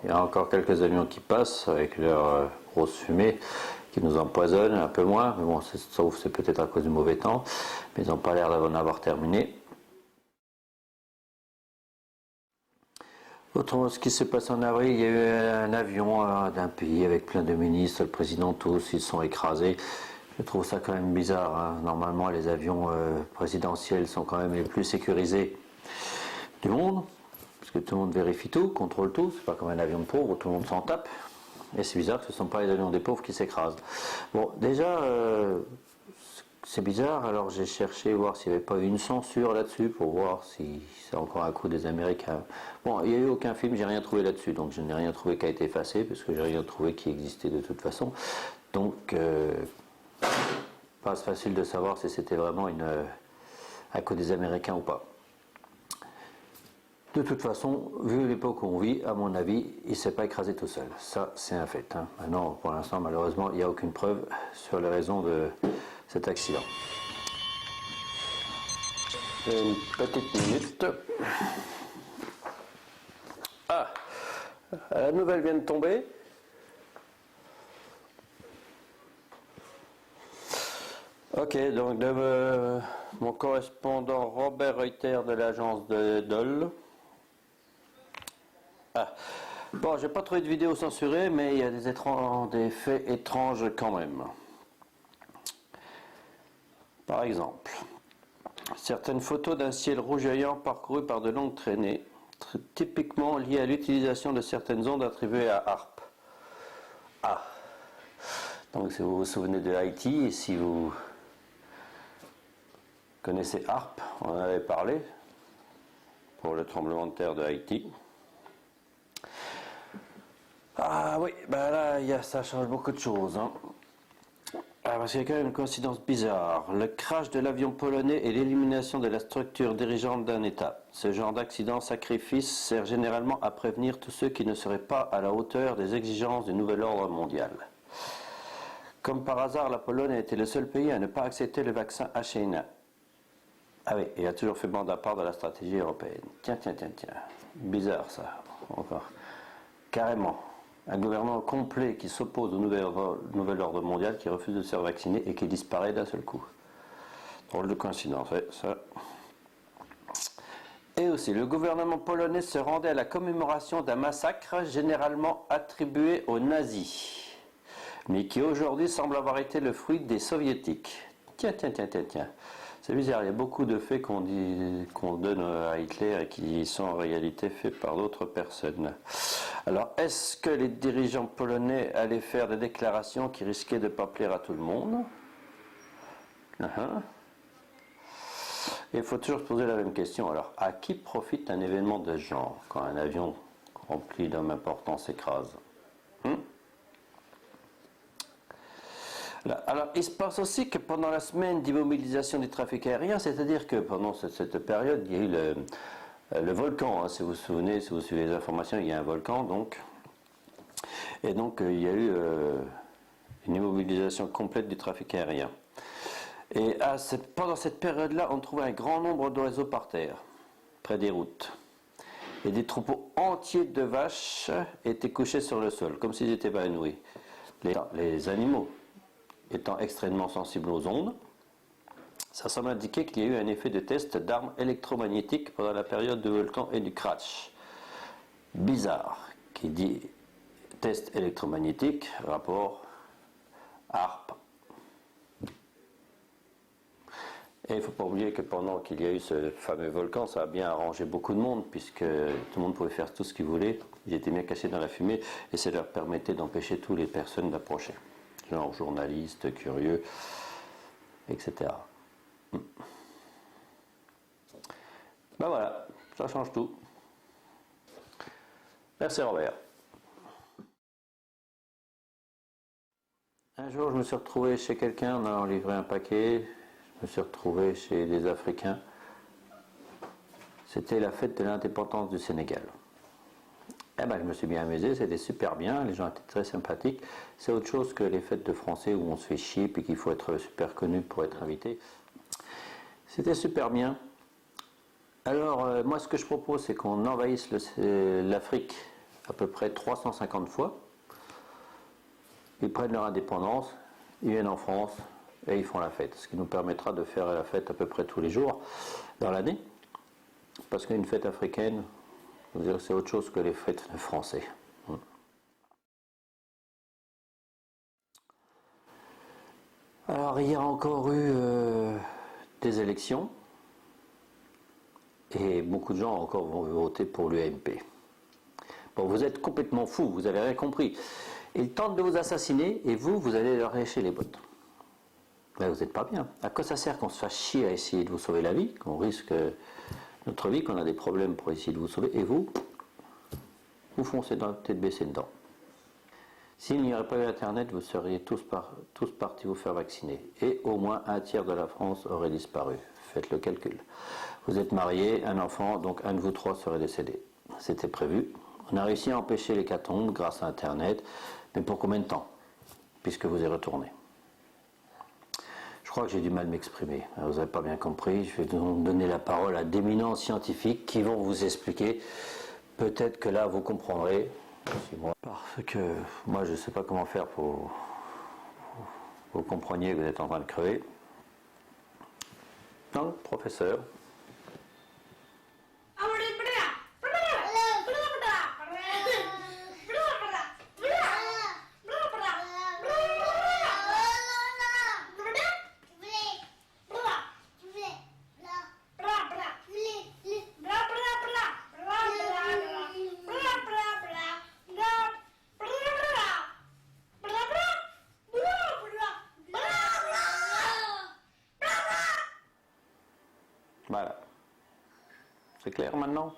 il y a encore quelques avions qui passent avec leur grosse fumée qui nous empoisonne un peu moins, mais bon, sauf c'est peut-être à cause du mauvais temps, mais ils n'ont pas l'air d'en avoir terminé. Autrement, ce qui s'est passé en avril, il y a eu un avion d'un pays avec plein de ministres, le président, tous, ils sont écrasés. Je trouve ça quand même bizarre, hein. Normalement, les avions présidentiels sont quand même les plus sécurisés du monde, parce que tout le monde vérifie tout, contrôle tout, c'est pas comme un avion de pauvre où tout le monde s'en tape. Et c'est bizarre que ce ne sont pas les avions des pauvres qui s'écrasent. Bon, déjà, c'est bizarre, alors j'ai cherché voir s'il n'y avait pas eu une censure là-dessus pour voir si c'est encore un coup des Américains. Bon, il n'y a eu aucun film, j'ai rien trouvé là-dessus, donc je n'ai rien trouvé qui a été effacé, parce que j'ai rien trouvé qui existait de toute façon. Donc, pas facile de savoir si c'était vraiment un coup des Américains ou pas. De toute façon, vu l'époque où on vit, à mon avis, il ne s'est pas écrasé tout seul. Ça, c'est un fait, hein. Maintenant, pour l'instant, malheureusement, il n'y a aucune preuve sur les raisons de cet accident. Une petite minute. Ah, la nouvelle vient de tomber. Ok, donc de mon correspondant Robert Reuter de l'agence de Dole. Ah. Bon, j'ai pas trouvé de vidéo censurée, mais il y a des faits étranges quand même. Par exemple, certaines photos d'un ciel rougeoyant parcouru par de longues traînées, typiquement liées à l'utilisation de certaines ondes attribuées à HAARP. Ah. Donc si vous vous souvenez de Haïti, et si vous connaissez HAARP, on en avait parlé pour le tremblement de terre de Haïti. Ah oui, ben là, ça change beaucoup de choses, hein. Ah, parce qu'il y a quand même une coïncidence bizarre. Le crash de l'avion polonais et l'élimination de la structure dirigeante d'un État. Ce genre d'accident-sacrifice sert généralement à prévenir tous ceux qui ne seraient pas à la hauteur des exigences du nouvel ordre mondial. Comme par hasard, la Pologne a été le seul pays à ne pas accepter le vaccin H1N1. Ah oui, il a toujours fait bande à part de la stratégie européenne. Tiens. Bizarre ça, encore. Carrément. Un gouvernement complet qui s'oppose au nouvel ordre mondial, qui refuse de se faire vacciner et qui disparaît d'un seul coup. Drôle de coïncidence, ouais, ça. Et aussi, le gouvernement polonais se rendait à la commémoration d'un massacre généralement attribué aux nazis, mais qui aujourd'hui semble avoir été le fruit des soviétiques. Tiens. C'est bizarre, il y a beaucoup de faits qu'on donne à Hitler et qui sont en réalité faits par d'autres personnes. Alors, est-ce que les dirigeants polonais allaient faire des déclarations qui risquaient de ne pas plaire à tout le monde? Et il faut toujours se poser la même question. Alors, à qui profite un événement de ce genre quand un avion rempli d'hommes importants s'écrase? Alors, il se passe aussi que pendant la semaine d'immobilisation du trafic aérien, c'est-à-dire que pendant cette période, il y a eu le volcan, hein, si vous vous souvenez, si vous suivez les informations, il y a un volcan, donc. Et donc, il y a eu une immobilisation complète du trafic aérien. Et pendant cette période-là, on trouvait un grand nombre d'oiseaux par terre, près des routes. Et des troupeaux entiers de vaches étaient couchés sur le sol, comme s'ils étaient évanouis. Les animaux étant extrêmement sensibles aux ondes, ça semble indiquer qu'il y a eu un effet de test d'armes électromagnétiques pendant la période du volcan et du crash. Bizarre, qui dit test électromagnétique, rapport HAARP. Et il ne faut pas oublier que pendant qu'il y a eu ce fameux volcan, ça a bien arrangé beaucoup de monde, puisque tout le monde pouvait faire tout ce qu'il voulait. Ils étaient bien cachés dans la fumée, et ça leur permettait d'empêcher toutes les personnes d'approcher. Genre journalistes, curieux, etc. Ben voilà, ça change tout. Merci Robert. Un jour, je me suis retrouvé chez quelqu'un, on a livré un paquet, je me suis retrouvé chez des Africains. C'était la fête de l'indépendance du Sénégal. Eh ben, je me suis bien amusé, c'était super bien, les gens étaient très sympathiques. C'est autre chose que les fêtes de Français où on se fait chier et qu'il faut être super connu pour être invité. C'était super bien. Alors, moi, ce que je propose, c'est qu'on envahisse l'Afrique à peu près 350 fois. Ils prennent leur indépendance, ils viennent en France et ils font la fête. Ce qui nous permettra de faire la fête à peu près tous les jours dans l'année. Parce qu'une fête africaine, c'est autre chose que les fêtes français. Alors il y a encore eu des élections et beaucoup de gens encore vont voter pour l'UMP. Bon, vous êtes complètement fous, vous n'avez rien compris. Ils tentent de vous assassiner et vous allez leur lécher les bottes. Là, vous n'êtes pas bien. À quoi ça sert qu'on se fasse chier à essayer de vous sauver la vie, qu'on risque notre vie, qu'on a des problèmes pour essayer de vous sauver, et vous foncez dans la tête baissée dedans. S'il n'y aurait pas eu Internet, vous seriez tous partis vous faire vacciner. Et au moins un tiers de la France aurait disparu. Faites le calcul. Vous êtes marié, un enfant, donc un de vous trois serait décédé. C'était prévu. On a réussi à empêcher l'hécatombe grâce à Internet, mais pour combien de temps? Puisque vous y retournez. Je crois que j'ai du mal à m'exprimer. Vous n'avez pas bien compris. Je vais donc donner la parole à d'éminents scientifiques qui vont vous expliquer. Peut-être que là, vous comprendrez. Parce que moi, je ne sais pas comment faire pour que vous compreniez que vous êtes en train de crever. Donc, professeur. Voilà. C'est clair maintenant?